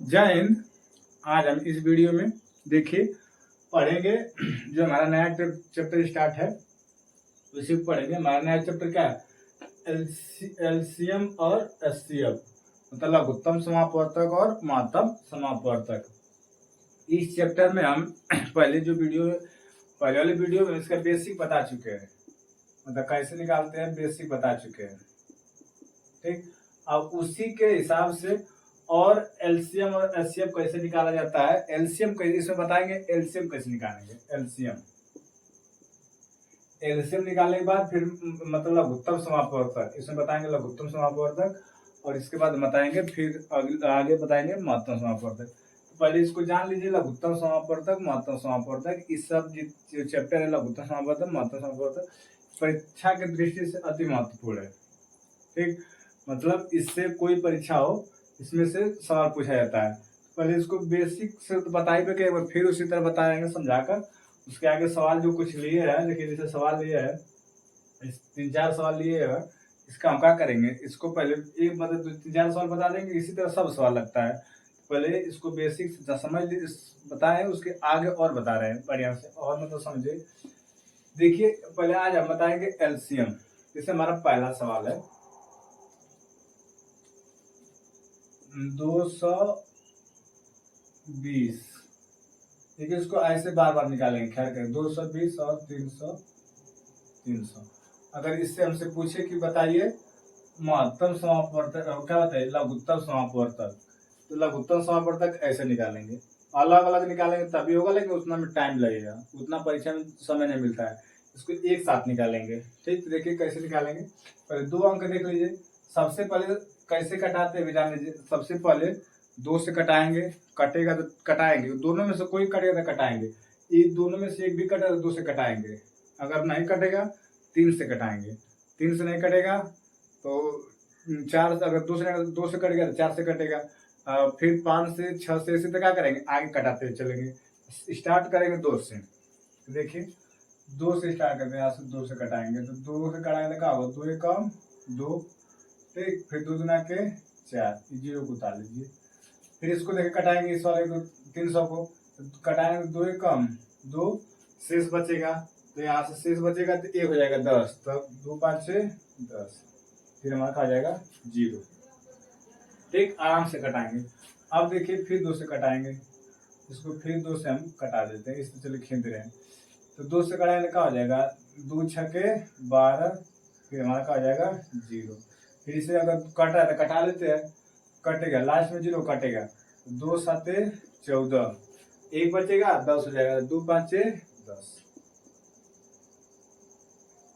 जय हिंद। आज हम इस वीडियो में देखिए पढ़ेंगे जो हमारा नया चैप्टर स्टार्ट है उसी को पढ़ेंगे। हमारा नया चैप्टर क्या है? एलसीएम और एचसीएफ, मतलब लघुत्तम समापवर्तक और महत्तम समापवर्तक। इस चैप्टर में हम पहले वाले वीडियो में इसका बेसिक बता चुके हैं, मतलब कैसे निकालते हैं बेसिक बता चुके हैं। ठीक, अब उसी के हिसाब से और एलसीएम और एचसीएफ कैसे निकाला जाता है, एलसीएम कैसे इसमें बताएंगे, एलसीएम कैसे निकालेंगे। एलसीएम निकालने के बाद फिर मतलब लघुत्तम समापवर्तक इसमें बताएंगे, लघुत्तम समापवर्तक, और इसके बाद बताएंगे फिर आगे बताएंगे महत्तम समापवर्तक। तो पहले इसको जान लीजिए, लघुत्तम समापवर्तक, महत्तम समापवर्तक, इस सब जो चैप्टर है लघुत्तम समापवर्तक महत्तम समापवर्तक परीक्षा की दृष्टि से अति महत्वपूर्ण है। ठीक, मतलब इससे कोई परीक्षा हो इसमें से सवाल पूछा जाता है। पहले इसको बेसिक से तो बता ही पे एक बार फिर उसी तरह बताएंगे समझाकर। उसके आगे सवाल जो कुछ लिए है, देखिए जैसे सवाल लिए है 3-4 सवाल लिए है, इसका हम क्या करेंगे, इसको पहले एक मतलब 3-4 सवाल बता देंगे, इसी तरह सब सवाल लगता है। पहले इसको बेसिक समझ बताए, उसके आगे और बता रहे हैं बढ़िया से, और मतलब समझे। देखिए पहले आज हम बताएंगे एलसीएम। जैसे हमारा पहला सवाल है 220, ठीक है, इसको ऐसे बार बार निकालेंगे, खैर करें 220 और 300। अगर इससे हमसे पूछे कि बताइए महत्तम समापवर्तक क्या बताइए, लघुत्तम समापवर्तक, तो लघुत्तम समापवर्तक ऐसे निकालेंगे। अलग अलग निकालेंगे तभी होगा, लेकिन उतना में टाइम लगेगा, उतना परीक्षा में समय नहीं मिलता है। इसको एक साथ निकालेंगे। ठीक, तो देखिए कैसे निकालेंगे। पहले 2 अंक देख लीजिए। सबसे पहले कैसे कटाते हैं जान लीजिए। सबसे पहले 2 से कटाएंगे, कटेगा तो कटाएंगे, दोनों में से कोई कटेगा तो कटाएंगे। ये दोनों में से एक भी कटेगा तो 2 से कटाएंगे। अगर नहीं कटेगा 3 से कटाएंगे। 3 से नहीं कटेगा तो 4 से, अगर 2 से कट गया तो 4 से कटेगा। फिर 5 से 6 से ऐसे तक क्या करेंगे, आगे कटाते चलेंगे। स्टार्ट करेंगे 2 से। देखिए 2 से स्टार्ट करते हैं, यहाँ से 2 से कटाएंगे, तो 2 से कटाएंगे तो क्या होगा, 2 कम 2, ठीक, फिर 2 दूना के 4, 0 को उतार लीजिए। फिर इसको देखे कटाएंगे, इस वाले को 300 को कटाएंगे, 2 कम 2, शेष बचेगा, तो यहाँ से शेष बचेगा तो 1 हो जाएगा 10, तब 2 5 6 10, फिर हमारा आ जाएगा 0। ठीक, आराम से कटाएंगे। अब देखिए फिर 2 से कटाएंगे, इसको फिर 2 से हम कटा देते हैं, इस तरह चलिए खींच रहे हैं। तो 2 से कटाएंगे क्या हो जाएगा, 2 छके 12, फिर हमारा क्या हो जाएगा 0। फिर इसे अगर कट रहा है तो कटा लेते हैं, कटेगा लास्ट में 0 कटेगा, 2 7 14, 1 बचेगा 10 हो जाएगा, 2 5 10।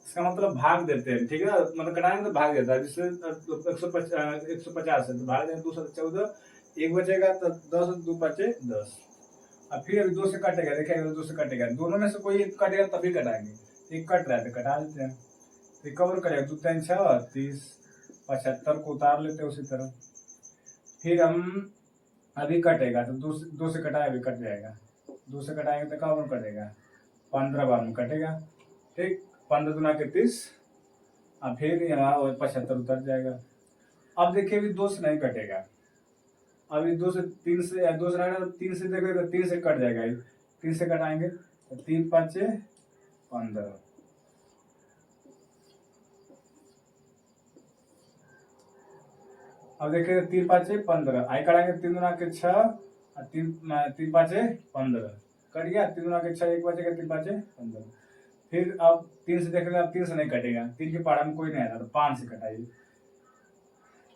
इसका मतलब भाग देते हैं, ठीक है, मतलब कटाएंगे तो भाग देता है, जिससे 150 है तो भाग देंगे 2 7 14, 1 बचेगा तो 10, 2 5 10। अब फिर अभी 2 से कटेगा, देखिए 2 से कटेगा, दोनों में से कोई एक कटेगा तभी कटाएंगे। एक कट रहा है तो कटा लेते हैं, तो कवर करेगा 2 3 6 30, 75 को उतार लेते हैं उसी तरह। फिर हम अभी कटेगा तो 2 से कटाए अभी कट जाएगा, 2 से कटाएंगे तो कवर कटेगा 15 बार में कटेगा। ठीक, 15 दूना के 30, अब फिर यहाँ 75 उतर जाएगा। अब देखिए अभी 2 से नहीं कटेगा, अभी 2 से 3 से 2 से रहेगा तो 3 से देखेगा तो 3 से कट जाएगा, 3 से कटाएंगे तो 3 5 15। अब देखिए 3 5 15, आई कटाएंगे 3 दूना के 6 और 3 5 15, कट गया 3 दूना के 6, 1 बचेगा 3 5 15। फिर अब 3 से देखेंगे, अब 3 से नहीं कटेगा, 3 के पहाड़ा में कोई नहीं आता तो 5 से कटाइए,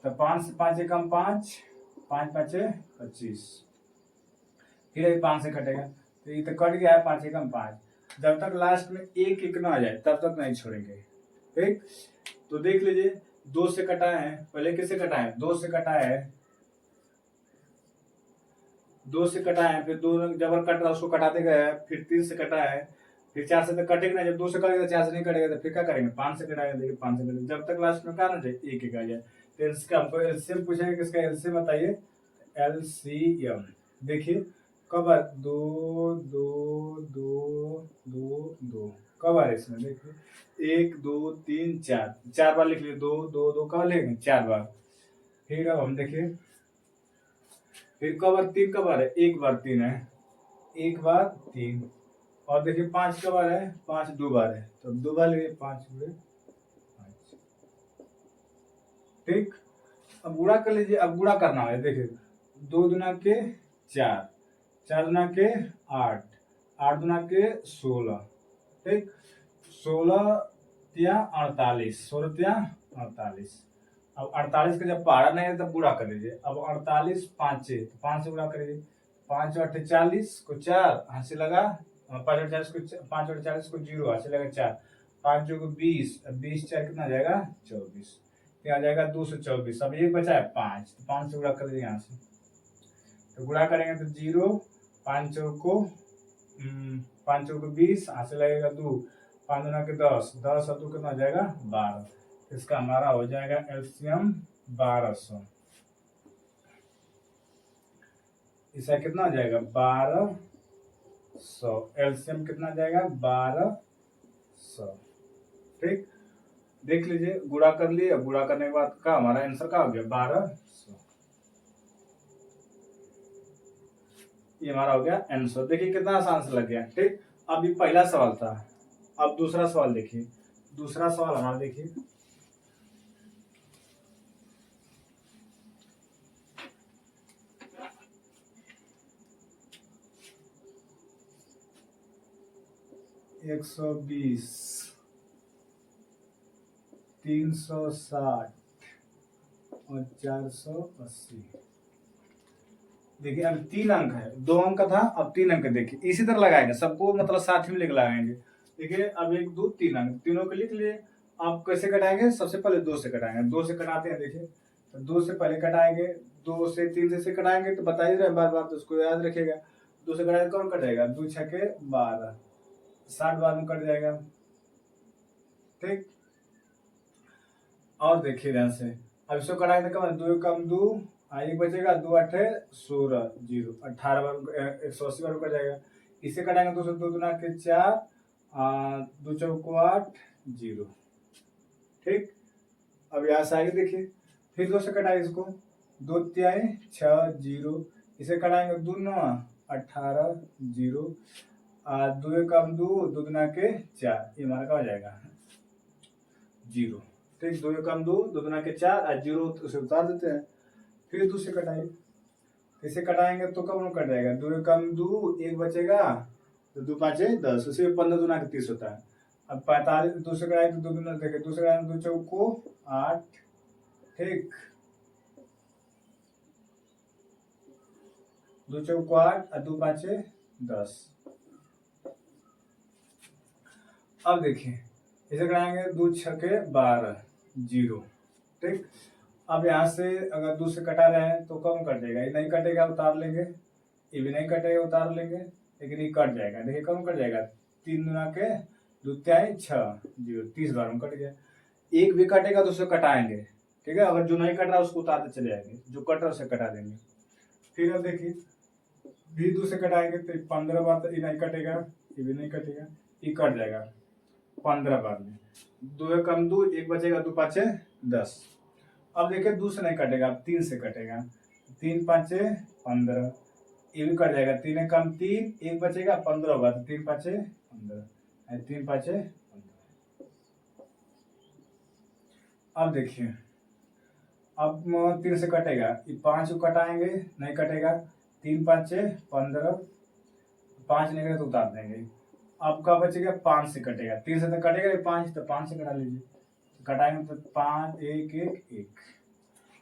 तो 5 से 5 कम 5, 5 5 25, फिर अभी 5 से कटेगा, तो ये तो कट गया है 5 कम 5। जब तक लास्ट में 1 1 ना आ जाए तब तक नहीं छोड़ेंगे। ठीक, तो देख लीजिए 2 से कटाए हैं, पहले किससे कटाए, 2 से कटाए है, 2 से कटाए हैं, फिर 2 जबर कट रहा उसको कटाते गए, फिर 3 से कटाए है, फिर 4 से तो कटेगा नहीं, जब 2 से कटेगा तो 4 से नहीं कटेगा, तो फिर क्या करेंगे 5 से कटाएंगे। देखिए 5 से कटेगा, जब तक लास्ट में क्या ना जाए 1 1 आ जाए। तो इसका हमको एलसीएम पूछेंगे, किसका एलसीएम बताइए, एलसीएम। देखिए कब 2 2 2 2 2 कब आ रहा है इसमें, देखिए 1 2 3 4, 4 बार लिख लीजिए, 2 2 2 कब लिखेंगे 4 बार। फिर अब हम देखिए फिर कब बार 3 कब बार है, एक बार 3 है, एक बार 3। और देखिए 5 कब बार है, 5 2 बार है, तो 2 बार लिए 5 गुणे 5। ठीक, अब गुणा कर लीजिए। अब गुणा करना है, देखिए 2 दुना के 4, 4 दुना के 8, 8 दुना के 16। ठीक, 16 तिया 48, 16 तिया 48। अब 48 का जब पारा नहीं है तब गुणा कर लीजिए। अब 48 5 है, तो 5 से गुणा करिए। 5 8 40 को 4 हाथ से लगा, 5 8 40 को 5 8 40 को 0 हाथ से लगा 4, 5 जो को 20, 20 4 कितना आ जाएगा 24, आ जाएगा 224। अब ये बचा है 5, तो 5 से गुणा कर दीजिए यहाँ से। तो गुणा करेंगे तो 0, 5 चौको 5 चौको 20, हाथ से लगेगा 2, 5 दुना के 10, 10 और 2 कितना हो जाएगा 12। इसका हमारा हो जाएगा एलसीएम 1200। इसका कितना हो जाएगा 1200। एलसीएम कितना जाएगा 1200। ठीक, देख लीजिए गुणा कर लिए। अब गुणा करने के बाद का हमारा आंसर का हो गया 1200। ये हमारा हो गया आंसर। देखिए कितना आसान से लग गया। ठीक, अब ये पहला सवाल था। अब दूसरा सवाल देखिए। दूसरा सवाल हमारा देखिए, एक 120, 360 और 480। देखिए अब 3 अंक है, 2 अंक था, अब 3 अंक। देखिए इसी तरह लगाएंगे सबको, मतलब साथ में लिख लगाएंगे। देखिए अब 1 2 3 अंक, तीनों को लिख लिए। आप कैसे कटाएंगे, सबसे पहले 2 से कटाएंगे। 2 से कटाते हैं, देखिए तो 2 से पहले कटाएंगे, 2 से 3 से कटाएंगे, तो बता ही रहे बार बार, तो उसको याद रखिएगा। 2 से कटाएंगे कौन कट जाएगा, 2 छके 12, 60 बार में कट जाएगा। ठीक, और देखिए ध्यान से, अब इसको कटाएंगे कम 2 कम 2, एक बचेगा 2 8 16 0, 18 बार 180 बार कट जाएगा। इसे कटाएंगे 2 से 2 दुना के 4, 2 चौको 8 0। ठीक, अब यहाँ से आगे देखिए, फिर 2 से कटाए इसको, 2 तिहाई 6 0। इसे कटाएंगे 2 9 18 0, 2 कम 2, 2 दुना के 4, ये हमारा क्या हो जाएगा 0। ठीक, 2 कम 2, 2 दुना के 4 और 0 उसे उतार देते हैं। फिर 2 से कटाएंगे, इसे कटाएंगे तो कब कट जाएगा, 2 कम 2, 1 बचेगा, तो 2 5 10, उसे 15 दुना के 30 होता है। अब 45, 2 से कटाएंगे तो 2 दुना, देखिए 2 से कटाएंगे 2 चौको 8। ठीक, 2 चौको 8 और 2 5 10। अब देखिए इसे कटाएंगे 2 छके 12 0। ठीक, अब यहाँ से अगर 2 से कटा रहे हैं तो कम कट जाएगा, ये नहीं कटेगा उतार लेंगे, ये भी नहीं कटेगा उतार लेंगे, लेकिन ये कट जाएगा। देखिए कम कट जाएगा, 3 दुना के 2 तिहाई 6 0, 30 बार में कट गया। एक भी कटेगा तो उसे कटाएंगे। ठीक है, अगर जो नहीं कट रहा उसको उतारते चले जाएंगे, जो कट रहा उसे कटा देंगे। फिर अब देखिए भी 2 से कटाएंगे तो 15 बार, तो ये नहीं कटेगा, ये भी नहीं कटेगा, ये कट जाएगा 15 बार में। 2 कम 2, 1 बचेगा, 2 5 10। अब देखिए 2 से नहीं कटेगा, अब 3 से कटेगा, 3 5 15, ये भी कट जाएगा। 3 कम 3, 1 बचेगा, 15 होगा, तो 3 5 15, 3 5 15। अब देखिए अब 3 से कटेगा, ये 5 को कटाएंगे, नहीं कटेगा, 3 5 15, 5 नहीं कटेगा तो उतार देंगे। अब क्या बचेगा, 5 से कटेगा, 3 से तो कटेगा 5, तो 5 से कटा लीजिए, कटाएंगे तो 5 1 1 1।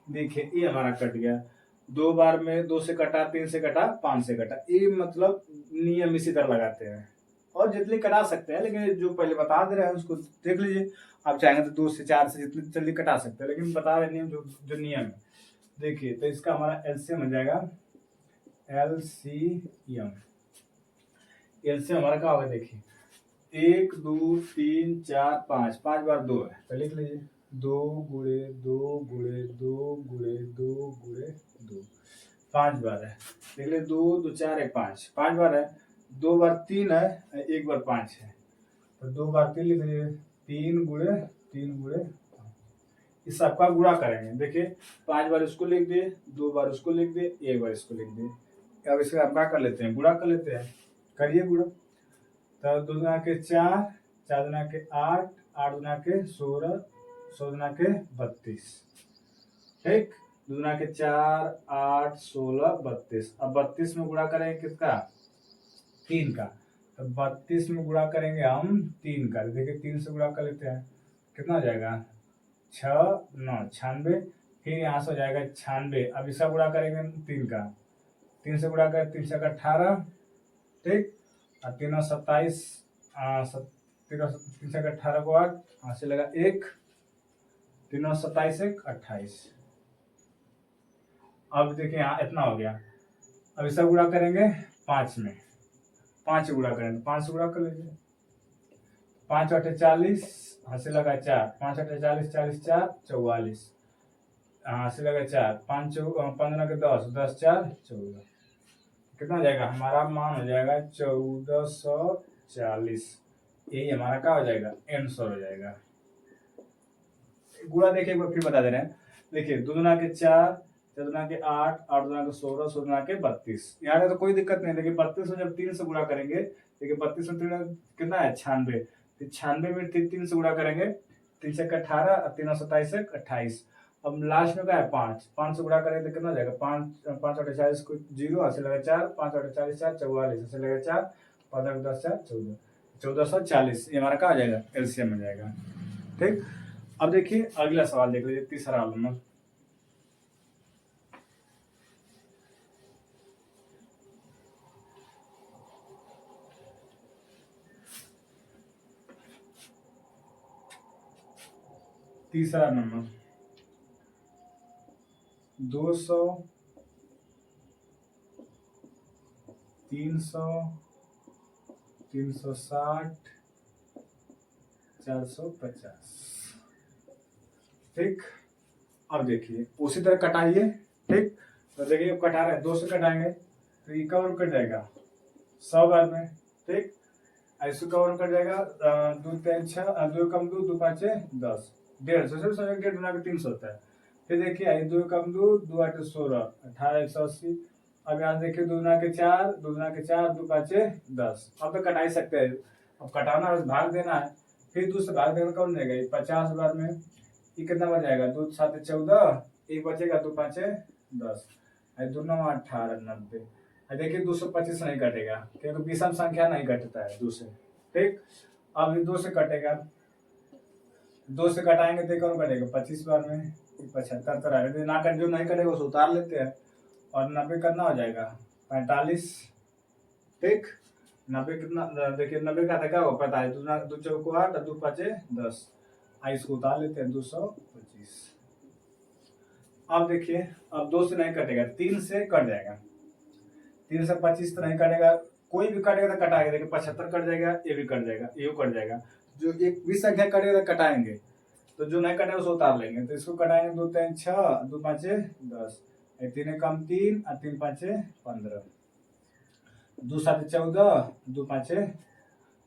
देखिए ये हमारा कट गया। 2 बार में 2 से कटा, 3 से कटा, 5 से कटा। ये मतलब नियम इसी तरह लगाते हैं, और जितनी कटा सकते हैं, लेकिन जो पहले बता दे रहे हैं उसको देख लीजिए। आप चाहेंगे तो 2 से 4 से जितनी जल्दी कटा सकते हैं, लेकिन बता रहे नियम, जो नियम है। देखिए तो इसका हमारा एलसीएम हो जाएगा, एलसीएम हमारा क्या होगा, देखिए 1 2 3 4 5, 5 बार 2 है, तो लिख लीजिए 2 गुणे 2 गुणे 2 गुणे 2 गुणे 2, 5 बार है। देख लीजिए 2 2 4 1 5, 5 बार है। 2 बार 3 है, 1 बार 5 है, तो 2 बार 3 लिख लीजिए, 3 गुणे 3 गुणे 5, इस सबका गुणा करेंगे। देखिए 5 बार इसको लिख दिए, 2 बार उसको लिख दिए, 1 बार इसको लिख दिए। अब इसका हम क्या कर लेते हैं, गुणा कर लेते हैं। करिए गुणा। तो 2 दूना के 4, 4 दूना के 8, 8 दूना के 16, 16 दूना के 32। ठीक, 2 दूना के 4, 8, 16, 32। अब 32 में गुणा करेंगे किसका, 3 का। तो 32 में गुणा करेंगे हम 3 का। देखिए 3 से गुणा कर लेते हैं, कितना हो जाएगा, 6 9 96। फिर यहाँ से हो जाएगा 96। अब इसका गुणा करेंगे 3 का, 3 से गुणा करें 3 से 18। ठीक, और 3 और 27, 3 से 18 को 8, यहाँ से लगा 1, 3 और 27 1 28। अब देखिए यहाँ इतना हो गया। अब इसका गुणा करेंगे 5 में, 5 से गुणा करेंगे, 5 से गुणा कर लीजिए। 5 8 40, हाथ लगा 4, 5 8 40, 40 4 44, हाथ लगा 4, 5 15 के 10, 10 4 14। कितना हो जाएगा, हमारा मान हो जाएगा 1440। यही हमारा क्या हो जाएगा, आंसर हो जाएगा। गुणा देखिए एक बार फिर बता दे रहे हैं। देखिए 2 दूना के 4, 4 दूना के 8, 8 दूना के 16, 16 दूना के 32। यहाँ का तो कोई दिक्कत नहीं, लेकिन 32 में जब 3 से गुणा करेंगे, देखिए 32 में 3 कितना है, 96। 96 में 3 से गुणा करेंगे, 3 से 18 और 3 और 27 से 28। अब लास्ट में क्या है, 5, 5 से गुणा करेंगे तो कितना हो जाएगा, 5 5 8 40 को 0, ऐसे लगा 4, 5 8 40 4 44, ऐसे लगा 4, 15 10 4 14, 1440। ये हमारा क्या हो जाएगा, एलसीएम हो जाएगा। ठीक, अब देखिए अगला सवाल देख लीजिए, तीसरा नंबर। तीसरा नंबर 200, 300, 360, 450। ठीक, अब देखिए उसी तरह कटाइए। ठीक, तो देखिए कटा रहे हैं, 2 से कटाएंगे तो ये कवर कट जाएगा 100 बार में। ठीक, ऐसे कवर कट जाएगा, 2 3 6, 2 कम 2, 2 5 10, 150 से 1.5 गुना के 300 होता है। फिर देखिए 2 कम 2, 2 8 16, 18 180। अब यहाँ देखिए 2 गुना के 4, 2 गुना के 4, 2 5 10। अब तो कटा ही सकते हैं, अब कटाना है, भाग देना है। फिर 2 से भाग देना कौन जाएगा, 50 बार में ये कितना बच जाएगा, 2 7 14, 1 बचेगा, 2 5 10, 2 9 18 90। देखिए 225 नहीं कटेगा, क्योंकि विषम संख्या नहीं घटता है 2 से। ठीक, अब 2 से कटेगा, 2 से कटाएंगे तो कौन कटेगा, 25 बार में 75 तरह ना कर, जो नहीं कटेगा उसे उतार लेते हैं। और 90 कितना हो जाएगा, 45। ठीक, 90 कितना, देखिए 90 का क्या होगा, 45, 2 चौको 8, 2 5 10, इसको उतार लेते हैं 225। अब देखिए अब 2 से नहीं कटेगा, 3 से कट जाएगा, 3 से 25 तो नहीं कटेगा, कोई भी कटेगा तो कटाएगा। देखिए 75 कट जाएगा, ये भी कट जाएगा, ये कट जाएगा। जो एक भी संख्या कटेगा तो कटाएंगे, तो जो नहीं कटेगा उसको उतार लेंगे। तो इसको कटाएंगे, 2 3 6, 2 5 10, 3 कम 3 और 3 5 15, 2 7 14, 2 5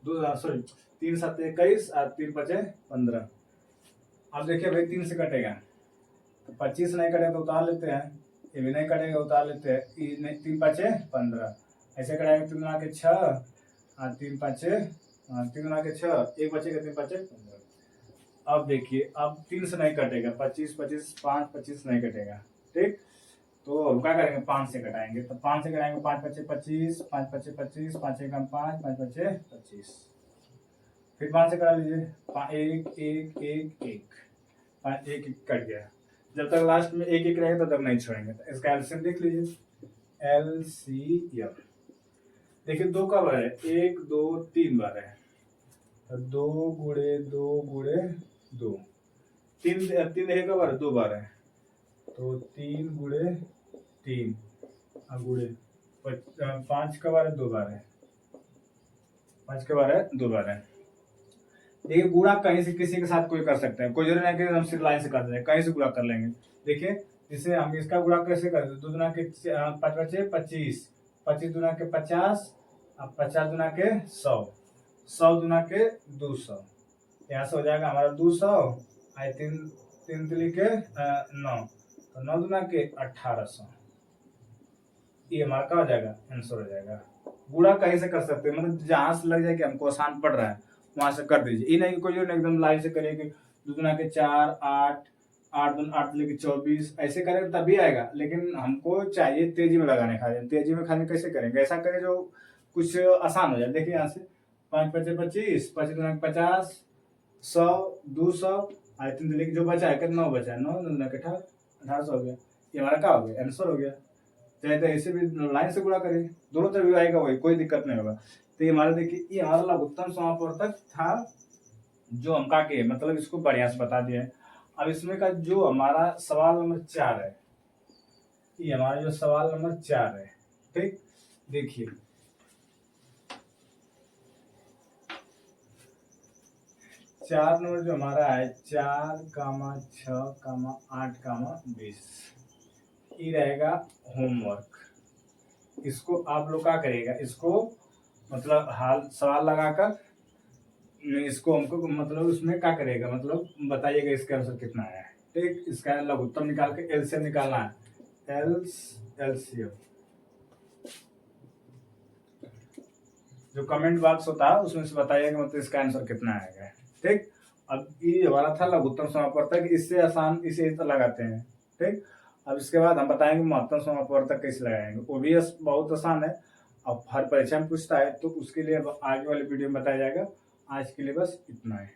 2 सॉरी 3 7 21 और 3 5 15। अब देखिए भाई 3 से कटेगा तो 25 नहीं कटेगा तो उतार लेते हैं, ये भी नहीं कटेगा उतार लेते हैं, 3 5 15। ऐसे कटाएंगे 3 गुना के 6 और 3 5 3 गुना के 6, 1 बचेगा, 3 5 15। अब देखिए अब 3 से नहीं कटेगा, 25 25 5 25 नहीं कटेगा। ठीक, तो हम क्या करेंगे, 5 से कटाएंगे। तो 5 से कटाएंगे, 5 5 25, 5 5 25, 5 1 5, 5 5 25। फिर 5 से करा लीजिए, 1 1 1 1, 5 1 1 कट गया। जब तक लास्ट में 1 1 रहेगा तब तक नहीं छोड़ेंगे। तो इसका एलसीएम देख लीजिए, एलसीएम देखिए 2 का बार है, 1 2 3 बार है, तो 2 गुणे 2 गुणे 2, 3 देखिए का बार है, 2 बार है, तो 3 गुणे 3 गुणे 5 का बार है, 2 बार है, 5 के बार है, 2 बार है। देखिए गुणा कहीं से किसी के साथ कोई कर सकते हैं, कोई जरूरी नहीं कि हम सिर्फ लाइन से कर दें, कहीं से गुणा कर लेंगे। देखिए जैसे हम इसका गुणा कैसे करते हैं, 2 दुना के 5 बचे 25, 25 दुना के 50, अब 50 दुना के 100, 100 दुना के 200। यहाँ से हो जाएगा हमारा 200, 3 3 तिली के 9, तो 9 दूना के 1800, ये हमारा क्या हो जाएगा, आंसर हो जाएगा। गुणा कहीं से कर सकते हैं, मतलब जहां से लग जाए कि हमको आसान पड़ रहा है वहां से कर दीजिए। ये नहीं कि कोई एकदम लाइन से करेगी 2 दूना के 4, 8, 8 दूना 8 लेके 24, ऐसे करेंगे तभी आएगा। लेकिन हमको चाहिए तेजी में लगाने खाने, तेजी में खाने कैसे करेंगे, ऐसा करें जो कुछ आसान हो जाए। देखिए यहाँ से 5 पचे 25, 25 दूना के 50, 100, 200, 3 लेके जो बचा है कितना बचा है, 9 दूना के 18, 1800 हो गया। ये हमारा क्या हो गया, आंसर हो गया। चाहे तो ऐसे भी लाइन से गुणा करें, दोनों तरफ आएगा वही, कोई दिक्कत नहीं होगा। तो ये हमारा देखिए, ये हमारा लघुत्तम समापवर्तक था जो हम का के मतलब इसको बढ़िया से बता दिया है। अब इसमें का जो हमारा सवाल नंबर 4 है, ये हमारा जो सवाल नंबर 4 है, ठीक, देखिए 4 नंबर जो हमारा है 4, 6, 8, 20, ये रहेगा होमवर्क। इसको आप लोग क्या करेगा, इसको मतलब हाल सवाल लगाकर इसको हमको मतलब उसमें क्या करेगा, मतलब बताइएगा इसका आंसर कितना है। ठीक, इसका लघुत्तम निकाल के एलसीएम निकालना है, एलसीएम जो कमेंट बॉक्स होता है उसमें से बताइएगा मतलब इसका आंसर कितना आएगा। ठीक, अब ये हमारा था लघुत्तम समापवर्तक, इससे आसान इसे लगाते हैं। ठीक, अब इसके बाद हम बताएंगे महत्तम समापवर्तक कैसे लगाएंगे, वो भी बहुत आसान है। अब हर परीक्षा में पूछता है, तो उसके लिए अब आगे वाले वीडियो में बताया जाएगा। आज के लिए बस इतना है।